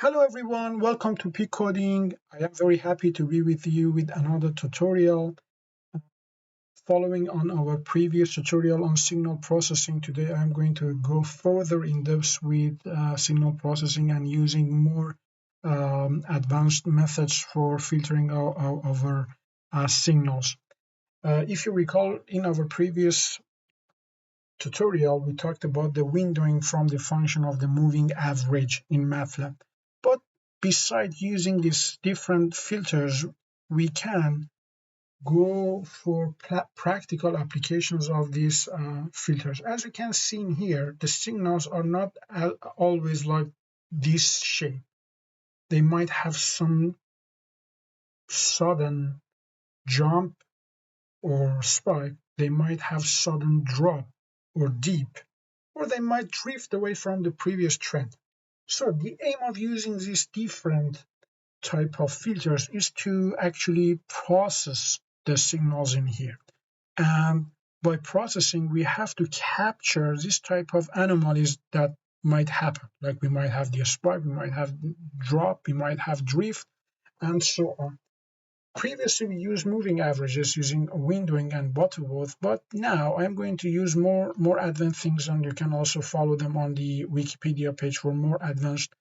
Hello everyone, welcome to Peak Coding. I am very happy to be with you with another tutorial. Following on our previous tutorial on signal processing, today I'm going to go further in depth with signal processing and using more advanced methods for filtering our signals. If you recall, in our previous tutorial, we talked about the windowing from the function of the moving average in MATLAB. But besides using these different filters, we can go for practical applications of these filters. As you can see in here, the signals are not always like this shape. They might have some sudden jump or spike. They might have sudden drop or deep, or they might drift away from the previous trend. So the aim of using these different type of filters is to actually process the signals in here. And by processing, we have to capture this type of anomalies that might happen. Like we might have the spike, we might have drop, we might have drift, and so on. Previously, we used moving averages using windowing and Butterworth, but now I'm going to use more advanced things, and you can also follow them on the Wikipedia page for more advanced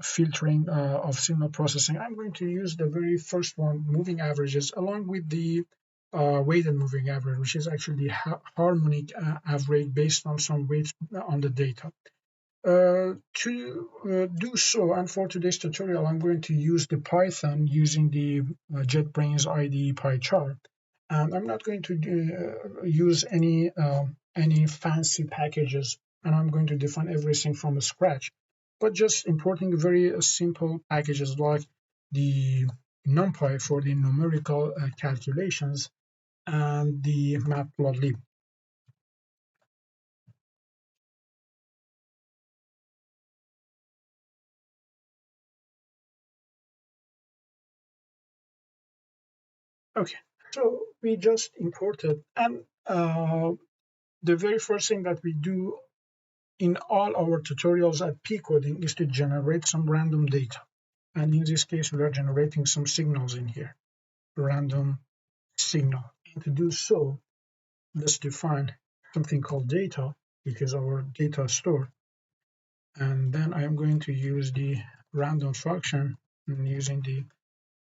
filtering of signal processing. I'm going to use the very first one, moving averages, along with the weighted moving average, which is actually harmonic average based on some weights on the data. To do so, and for today's tutorial, I'm going to use the Python using the JetBrains IDE PyChart, and I'm not going to use any fancy packages, and I'm going to define everything from scratch, but just importing very simple packages like the NumPy for the numerical calculations and the matplotlib. Okay, so we just imported, and the very first thing that we do in all our tutorials at P-coding is to generate some random data. And in this case, we are generating some signals in here, random signal. And to do so, let's define something called data, which is our data store. And then I am going to use the random function using the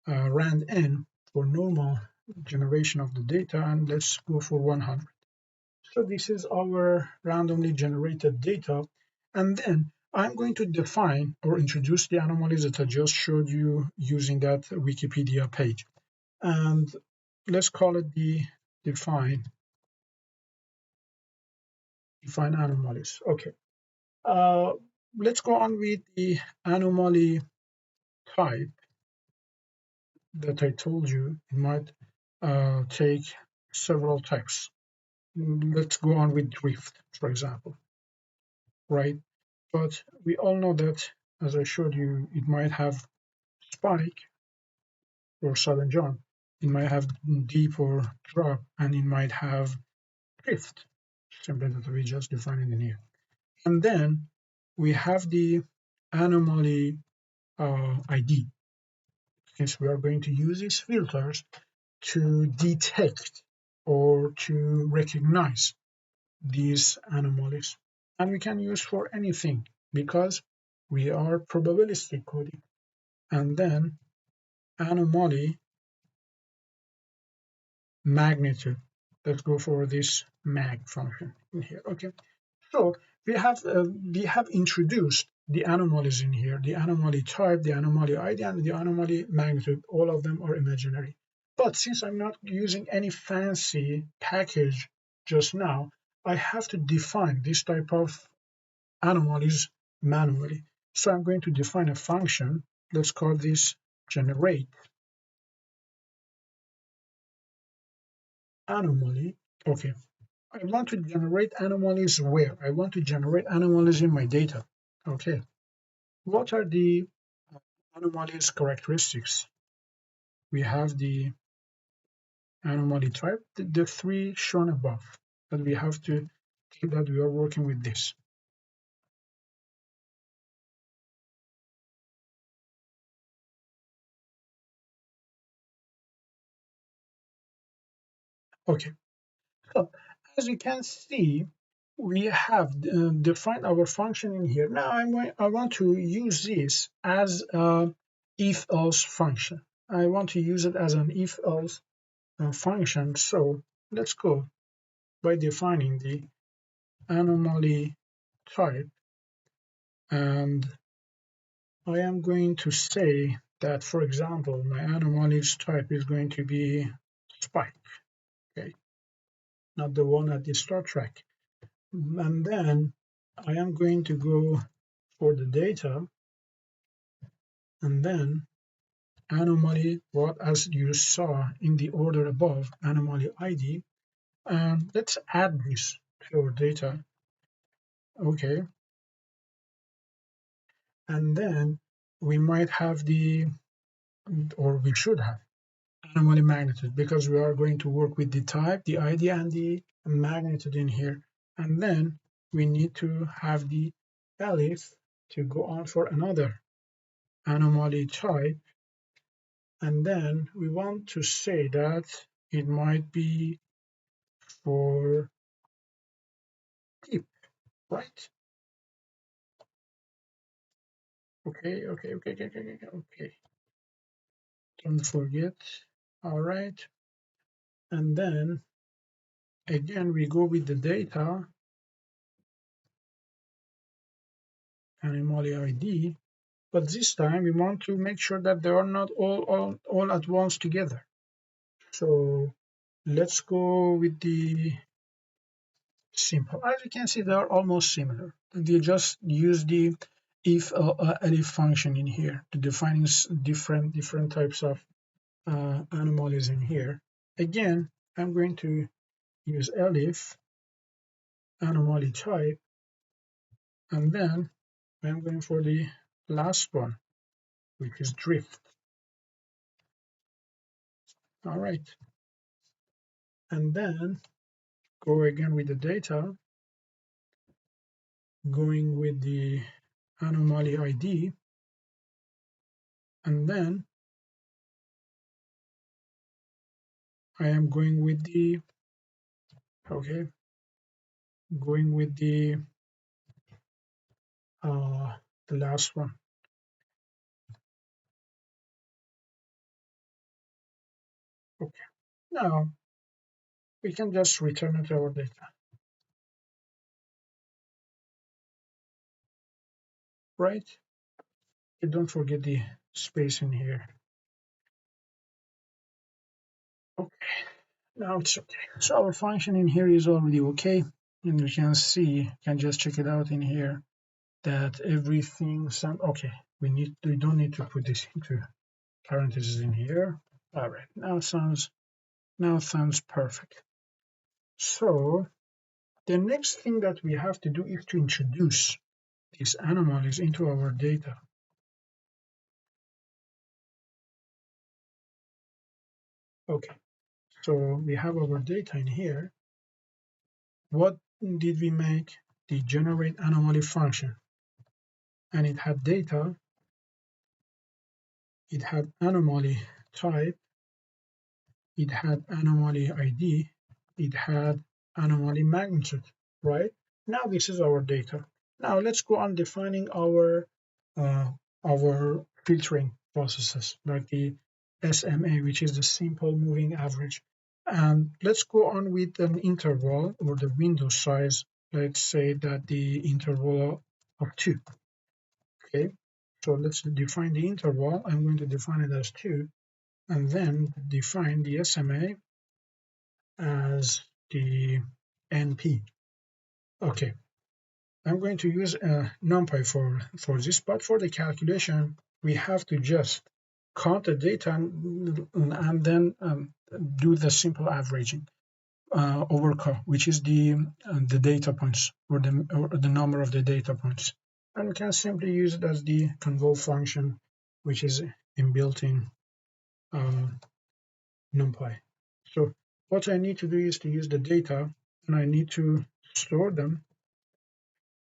randn for normal generation of the data, and let's go for 100. So this is our randomly generated data, and then I'm going to define or introduce the anomalies that I just showed you using that Wikipedia page. And let's call it the define anomalies. Okay. Let's go on with the anomaly type that I told you. It might take several types. Let's go on with drift, for example, right? But we all know that, as I showed you, it might have spike or sudden jump, it might have deep or drop, and it might have drift, simply that we just defined it in here. And then we have the anomaly ID, since we are going to use these filters to detect or to recognize these anomalies. And we can use for anything because we are probabilistic coding. And then anomaly magnitude. Let's go for this mag function in here. Okay, so we have introduced the anomalies in here, the anomaly type, the anomaly ID, and the anomaly magnitude. All of them are imaginary. But since I'm not using any fancy package just now, I have to define this type of anomalies manually. So I'm going to define a function. Let's call this generate anomaly. Okay, I want to generate anomalies where? I want to generate anomalies in my data. Okay, what are the anomalies characteristics? We have the anomaly type, the three shown above, that we have to think that we are working with this. Okay, so as you can see, we have defined our function in here. Now I want to use this as a if else function. I want to use it as an if else function. So let's go by defining the anomaly type, and I am going to say that, for example, my anomalies type is going to be spike, okay, not the one at the start track. And then I am going to go for the data, and then anomaly, what as you saw in the order above, anomaly ID, and let's add this to our data, okay, and then we might have the, or we should have, anomaly magnitude, because we are going to work with the type, the ID, and the magnitude in here. And then we need to have the elif to go on for another anomaly type, and then we want to say that it might be for tip, right? Okay. Don't forget. All right. And then again, we go with the data, anomaly ID, but this time we want to make sure that they are not all at once together. So let's go with the simple. As you can see, they are almost similar. They just use the if elif function in here to define different types of anomalies in here. Again, I'm going to use elif anomaly type, and then I'm going for the last one, which is drift. All right, and then go again with the data, going with the anomaly ID, and then I am going with the, okay, going with uh, the last one. Okay, now we can just return it to our data, right? And don't forget the space in here. Okay, now it's okay. So our function in here is already okay, and you can see, you can just check it out in here that everything sound okay. We don't need to put this into parentheses in here. All right, now sounds perfect. So the next thing that we have to do is to introduce these anomalies into our data. Okay, so we have our data in here. What did we make? The generate anomaly function, and it had data, it had anomaly type, it had anomaly ID, it had anomaly magnitude, right? Now this is our data. Now let's go on defining uh, our filtering processes, like the SMA, which is the simple moving average. And let's go on with an interval or the window size. Let's say that the interval of 2. Okay, so let's define the interval. I'm going to define it as 2, and then define the SMA as the NP. Okay, I'm going to use NumPy for this, but for the calculation, we have to just count the data and then do the simple averaging over which is the data points, or the number of the data points. And we can simply use it as the convol function, which is inbuilt in NumPy. So what I need to do is to use the data, and I need to store them,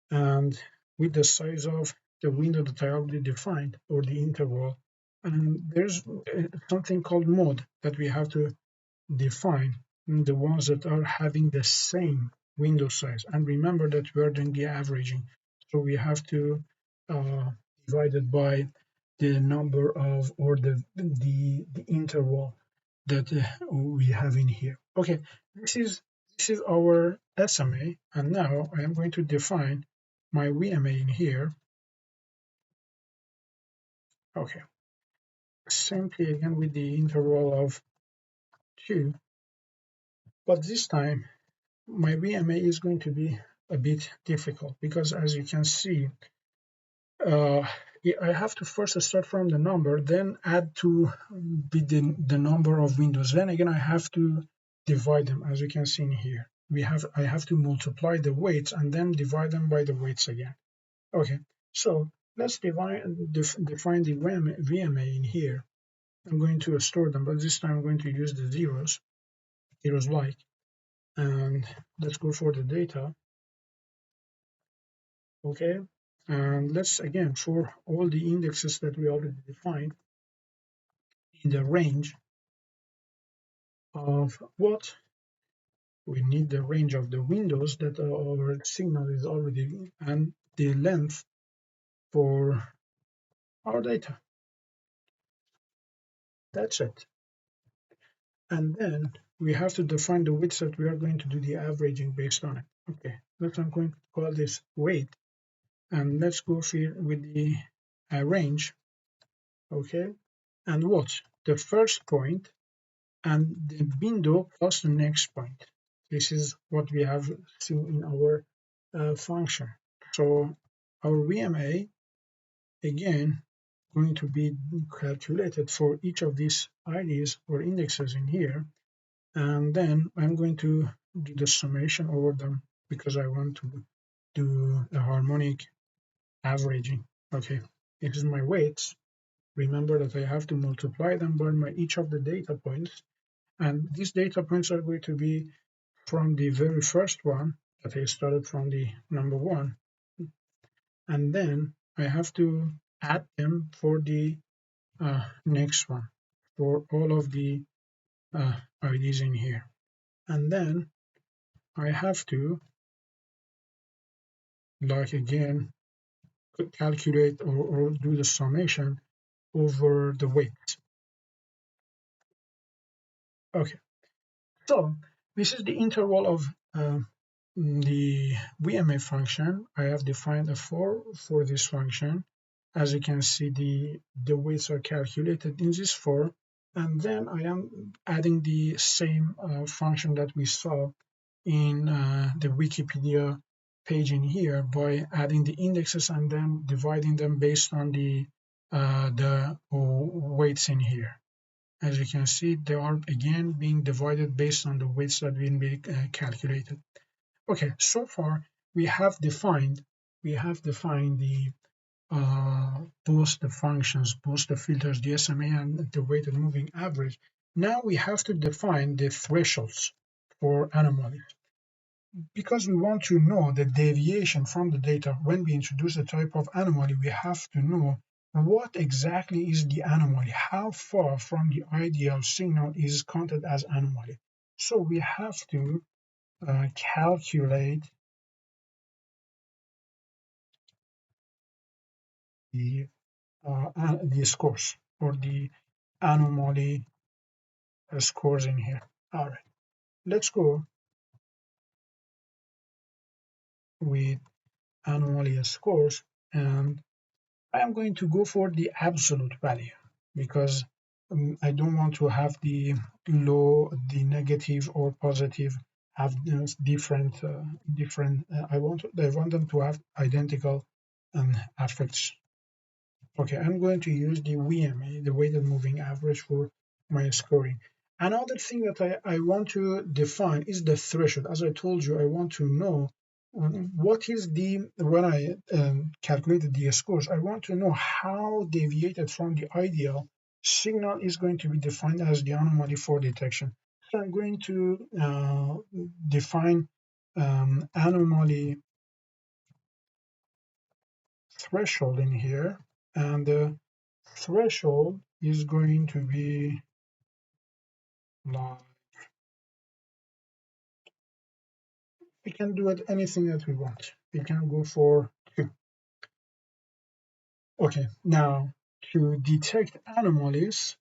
and with the size of the window that I already defined, or the interval. And there's something called mode that we have to define. the ones that are having the same window size. And remember that we are doing the averaging, so we have to uh, divide it by the number of, or the interval that we have in here. Okay, this is our SMA, and now I am going to define my VMA in here. Okay, simply again with the interval of 2, but this time my VMA is going to be a bit difficult, because as you can see, uh, I have to first start from the number, then add to the number of windows, then again I have to divide them. As you can see in here, I have to multiply the weights and then divide them by the weights again. Okay, so let's define the VMA in here. I'm going to store them, but this time I'm going to use the zeros like, and let's go for the data. Okay, and let's again, for all the indexes that we already defined, in the range of what we need, the range of the windows that our signal is already, and the length for our data. That's it. And then we have to define the widths that we are going to do the averaging based on it. Okay, let's, I'm going to call this weight, and let's go here with the range. Okay, and watch the first point and the window plus the next point. This is what we have seen in our function. So our VMA again going to be calculated for each of these IDs or indexes in here, and then I'm going to do the summation over them because I want to do a harmonic averaging. Okay, this is my weights. Remember that I have to multiply them by each of the data points, and these data points are going to be from the very first one that I started from the number 1, and then I have to add them for the next one, for all of the IDs in here, and then I have to, like again, calculate or do the summation over the weight. Okay, so this is the interval of the VMA function. I have defined a for this function. As you can see, the weights are calculated in this for, and then I am adding the same function that we saw in the Wikipedia page in here, by adding the indexes and then dividing them based on the weights in here. As you can see, they are again being divided based on the weights that will be calculated. Okay, so far we have defined the both the functions, both the filters, the SMA and the weighted moving average. Now we have to define the thresholds for anomalies, because we want to know the deviation from the data. When we introduce a type of anomaly, we have to know what exactly is the anomaly, how far from the ideal signal is counted as anomaly. So we have to calculate the scores, or the anomaly scores in here. All right, let's go with anomaly scores, and I am going to go for the absolute value, because I don't want to have the low, the negative or positive have different. I want them to have identical effects. Okay, I'm going to use the VMA, the weighted moving average, for my scoring. Another thing that I want to define is the threshold. As I told you, I want to know what is when I calculated the scores, I want to know how deviated from the ideal signal is going to be defined as the anomaly for detection. So I'm going to define anomaly threshold in here, and the threshold is going to be like we can do it anything that we want. We can go for 2. Okay, now to detect anomalies,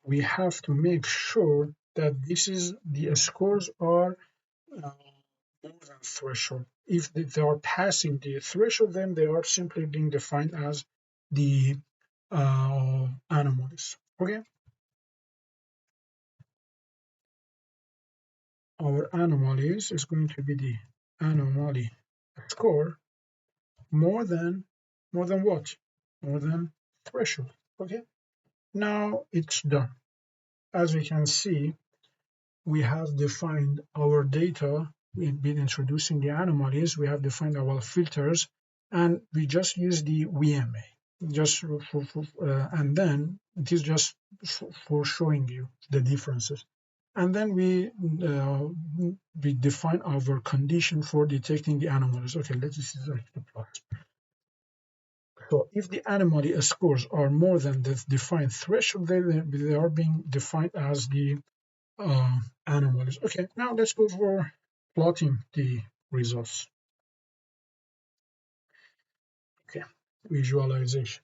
we have to make sure that this is the scores are more than threshold. If they are passing the threshold, then they are simply being defined as the anomalies. Okay, our anomalies is going to be the anomaly score more than what? More than threshold. Okay, now it's done. As we can see, we have defined our data. We've been introducing the anomalies, we have defined our filters, and we just use the VMA just and then it is just for showing you the differences, and then we define our condition for detecting the anomalies. Okay, let's select the plot. So if the anomaly scores are more than the defined threshold, they are being defined as the anomalies. Okay, now let's go for plotting the results. Okay, visualization.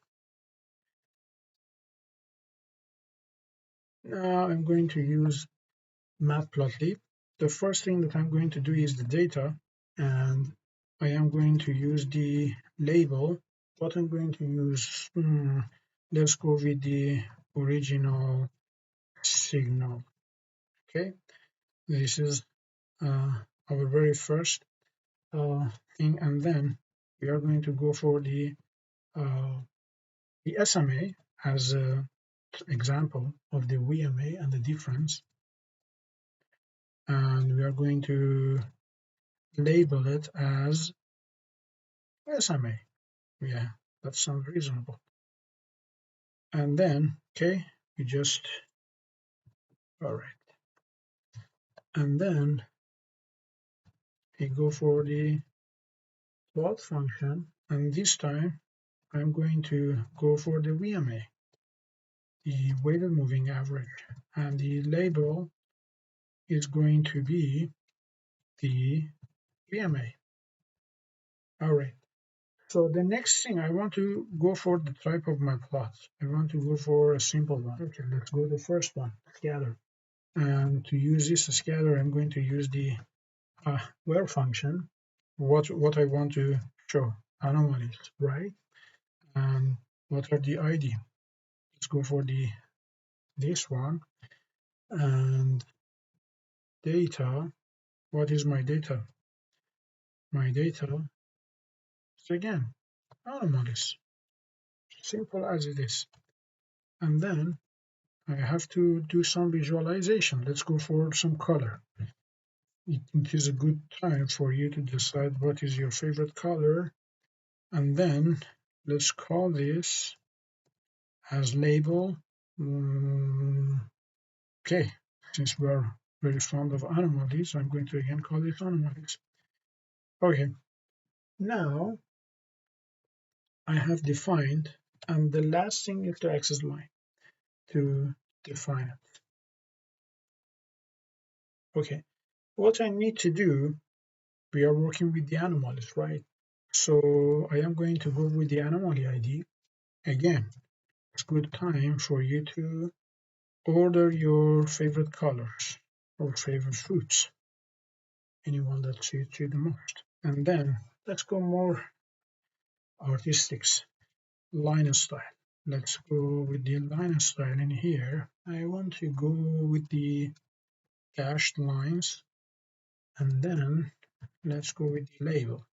Now I'm going to use Matplotlib. The first thing that I'm going to do is the data, and I am going to use the label. What I'm going to use, let's go with the original signal. Okay, this is our very first thing, and then we are going to go for the SMA as an example of the VMA and the difference, and we are going to label it as SMA. Yeah, that sounds reasonable. And then, okay, we just, all right. And then we go for the plot function, and this time I'm going to go for the VMA, the weighted moving average, and the label is going to be the VMA. All right. So the next thing, I want to go for the type of my plot. I want to go for a simple one. Okay, let's go the first one, scatter. And to use this scatter, I'm going to use the where function. What I want to show, anomalies, right? And what are the ID? Let's go for this one. And data, what is my data? My data is again anomalies, simple as it is. And then I have to do some visualization. Let's go for some color. It is a good time for you to decide what is your favorite color, and then let's call this as label. Okay, since we are very fond of anomalies, I'm going to again call it anomalies. Okay, now I have defined, and the last thing is the access line to define it. Okay, what I need to do, we are working with the anomalies, right? So I am going to go with the anomaly ID. Again, it's good time for you to order your favorite colors or favorite fruits, anyone that suits you the most. And then let's go more artistics, line style. Let's go with the line style in here. I want to go with the dashed lines, and then let's go with the label.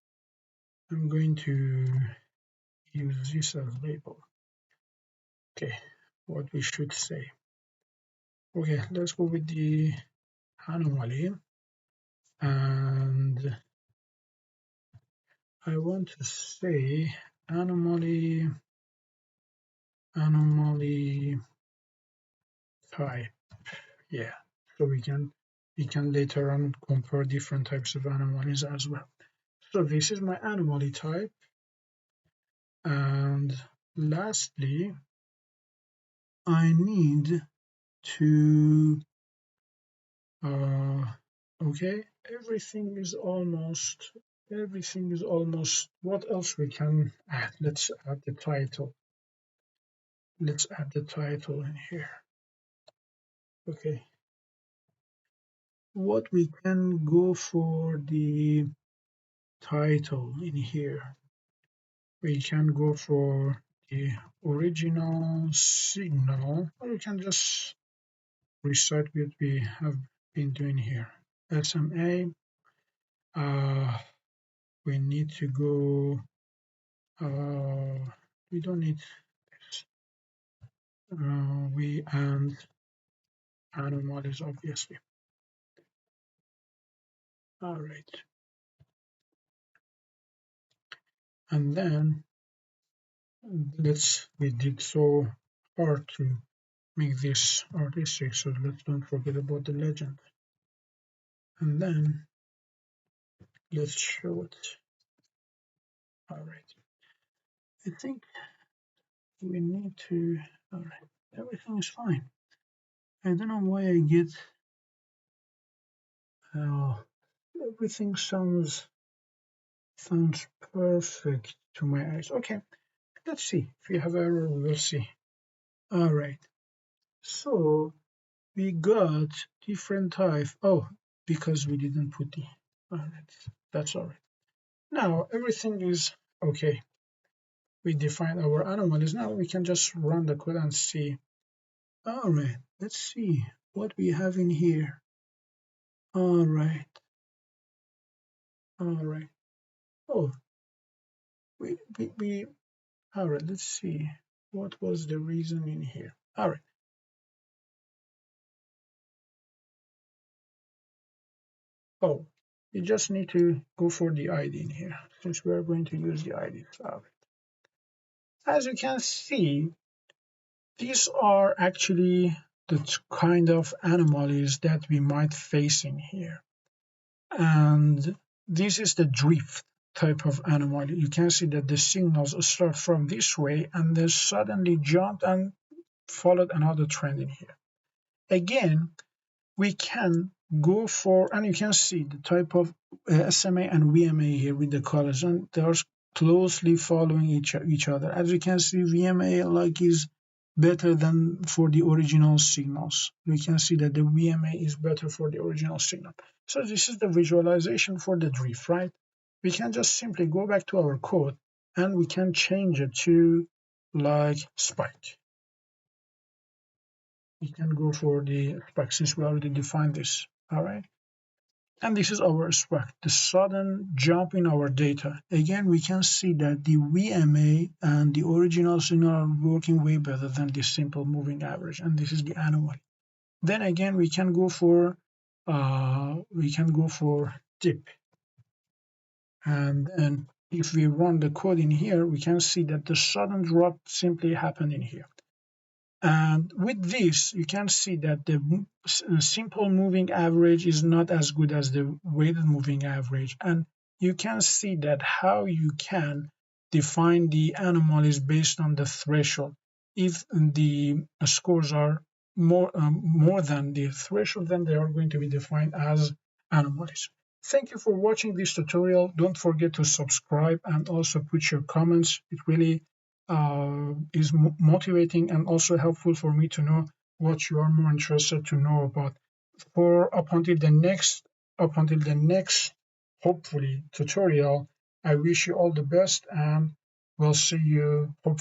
I'm going to use this as label. Okay, what we should say. Okay, let's go with the anomaly, and I want to say anomaly type. Yeah, so we can later on compare different types of anomalies as well. So this is my anomaly type, and lastly I need to Uh, okay, everything is almost. What else we can add? Let's add the title. Let's add the title in here. Okay, what we can go for the title in here. We can go for the original signal, or we can just recite what we have been doing here. SMA, uh, we need to go, we don't need this. We and anomalies, obviously. All right. And then we did so hard to make this artistic, so let's don't forget about the legend. And then let's show it. All right. I think we need to, all right, everything is fine. I don't know why I get, uh, everything sounds perfect to my eyes. Okay, let's see. If we have error, we will see. All right. So we got different type. Oh, because we didn't put the. All right, that's all right. Now everything is okay. We defined our anomalies. Now we can just run the code and see. All right, let's see what we have in here. All right, all right. Oh, we all right, let's see. What was the reason in here? All right. Oh, you just need to go for the ID in here since we are going to use the ID. All right. As you can see, these are actually the kind of anomalies that we might face in here. And this is the drift type of anomaly. You can see that the signals start from this way and then suddenly jumped and followed another trend in here. Again, we can go for, and you can see the type of SMA and VMA here with the colors, and they are closely following each other. As you can see, VMA like is better than for the original signals. We can see that the VMA is better for the original signal. So this is the visualization for the drift, right? We can just simply go back to our code and we can change it to like spike. We can go for the spike since we already defined this. All right. And this is our spike, the sudden jump in our data. Again, we can see that the VMA and the original signal are working way better than the simple moving average, and this is the anomaly. Then again, we can go for dip, and then if we run the code in here, we can see that the sudden drop simply happened in here. And with this, you can see that the simple moving average is not as good as the weighted moving average. And you can see that how you can define the anomalies based on the threshold. If the scores are more than the threshold, then they are going to be defined as anomalies. Thank you for watching this tutorial. Don't forget to subscribe and also put your comments. It really is motivating and also helpful for me to know what you are more interested to know about. For up until the next hopefully tutorial, I wish you all the best and we'll see you hopefully